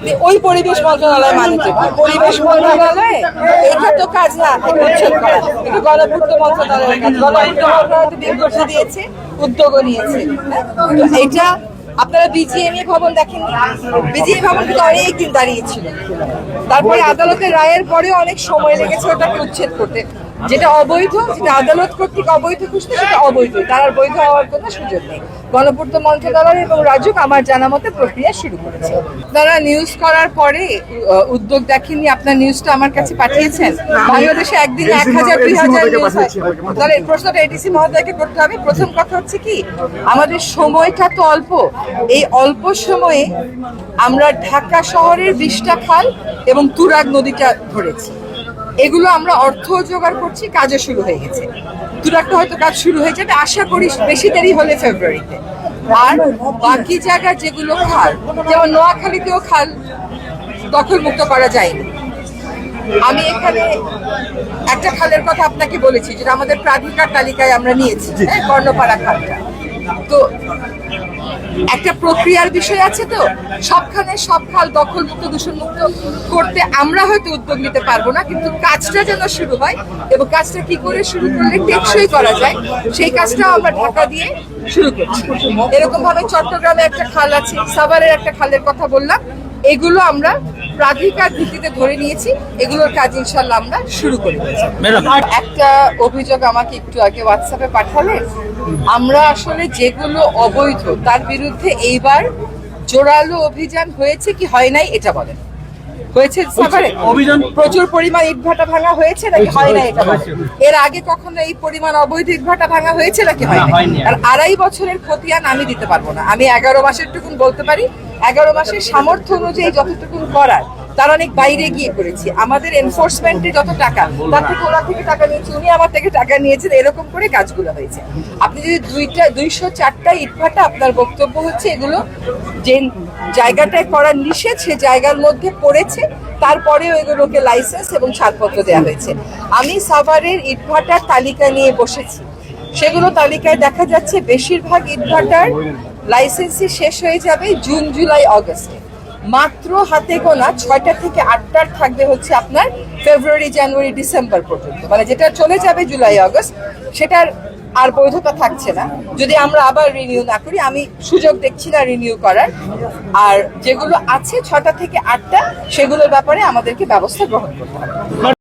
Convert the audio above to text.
আপনি ওই পরিবেশ মন্ত্রণালয় মানে কি? পরিবেশ মন্ত্রণালয়ে এটা তো কাজ না, এটা উচ্ছেদ করা। এটা গণপূর্ত মন্ত্রণালয়ের কাজ। গণপূর্ত মন্ত্রণালয় বিল করতে দিয়েছে, উদ্যোগও নিয়েছে। তো এটা আপনারা বিজিএমই ভবন দেখেন, বিজিএমই ভবন কিন্তু অনেকদিন দাঁড়িয়েছিল। তারপরে আদালতের রায়ের পরেও অনেক সময় লেগেছে ওটাকে উচ্ছেদ করতে। যেটা অবৈধ, যেটা আদালত কর্তৃক অবৈধ খুঁজতে, সেটা অবৈধ, তার আর বৈধ হওয়ার কোনো সুযোগ নেই। গণপূর্ত মন্ত্রণালয় এবং রাজুক আমার জানা মতে প্রক্রিয়া শুরু করেছে। তারা নিউজ করার পরে উদ্যোগ দেখেননি, আপনার নিউজটা আমার কাছে পাঠিয়েছেন। বাংলাদেশে একদিনে 1000-2000 নিউজ হয়। তাহলে প্রশ্নটা এডিসি মহোদয়কে করতে হবে। প্রথম কথা হচ্ছে কি, আমাদের সময়টা তো অল্প। এই অল্প সময়ে আমরা ঢাকা শহরের 20টা খাল এবং তুরাগ নদীটা ধরেছি। এগুলো আমরা অর্থ জোগাড় করছি, কাজও শুরু হয়ে গেছে। তুরাগটা হয়তো কাজ শুরু হয়ে যাবে, আশা করি বেশি দেরি হলে ফেব্রুয়ারিতে। আর বাকি জায়গা যেগুলো খাল, যেমন নোয়াখালীতেও খাল দখলমুক্ত করা যায়নি। আমি এখানে একটা খালের কথা আপনাকে বলেছি, যেটা আমাদের প্রাধিকার তালিকায় আমরা নিয়েছি, কর্ণপাড়া খালটা। তো একটা প্রক্রিয়ার বিষয় আছে, তো সবখানে সব খাল দখলমুক্ত দূষণমুক্ত করতে আমরা হয়তো উদ্যোগ নিতে পারবো না, কিন্তু কাজটা যেন শুরু হয় এবং কাজটা কি করে শুরু করলে টেকসই করা যায় সেই কাজটাও আমরা ঢাকা দিয়ে শুরু করছি। এরকম ভাবে চট্টগ্রামে একটা খাল আছে, সাভারের একটা খালের কথা বললাম, এগুলো আমরা প্রাধিকার ভিত্তিতে ধরে নিয়েছি, এগুলোর কাজ ইনশাল্লাহ আমরা শুরু করে দিয়েছি। একটা অভিযোগ আমাকে একটু আগে হোয়াটসঅ্যাপে পাঠালেন, আমরা আসলে যেগুলো অবৈধ তার বিরুদ্ধে এইবার জোরালো অভিযান হয়েছে কি হয় নাই এটা বলেন। হয়েছে সাভারে অভিযান, প্রচুর পরিমাণ ইটভাটা ভাঙা হয়েছে নাকি হয় না এটা বলেন। এর আগে কখনো এই পরিমাণ অবৈধ ইটভাটা ভাঙা হয়েছে নাকি হয় না? আর 2.5 বছরের খতিয়ান আমি দিতে পারবো না, আমি 11 মাসের টুকুন বলতে পারি। 11 মাসের সামর্থ্য অনুযায়ী যতটুকুন করার তার অনেক বাইরে গিয়ে করেছি। আমাদের এনফোর্সমেন্টে যত টাকা, তার থেকে ওনার থেকে টাকা নিয়েছি, উনি আমার থেকে টাকা নিয়েছেন, এরকম করে কাজগুলো হয়েছে। আপনি যদি 204টা ইটভাটা, আপনার বক্তব্য হচ্ছে এগুলো যে জায়গাটায় করার নিষেধ সে জায়গার মধ্যে পড়েছে, তারপরেও এগুলোকে লাইসেন্স এবং ছাড়পত্র দেওয়া হয়েছে। আমি সাভারের ইটভাটার তালিকা নিয়ে বসেছি, সেগুলো তালিকায় দেখা যাচ্ছে বেশিরভাগ ইটভাটার লাইসেন্সই শেষ হয়ে যাবে জুন, জুলাই, অগস্টে। মাত্র হাতে গোনা 6টা থেকে 8টার থাকবে হচ্ছে আপনার ফেব্রুয়ারি, জানুয়ারি, ডিসেম্বর পর্যন্ত, মানে যেটা চলে যাবে জুলাই, অগস্ট, সেটার আর বৈধতা থাকছে না যদি আমরা আবার রিনিউ না করি। আমি সুযোগ দেখছি না রিনিউ করার। আর যেগুলো আছে 6টা থেকে 8টা, সেগুলোর ব্যাপারে আমাদেরকে ব্যবস্থা গ্রহণ করতে হবে।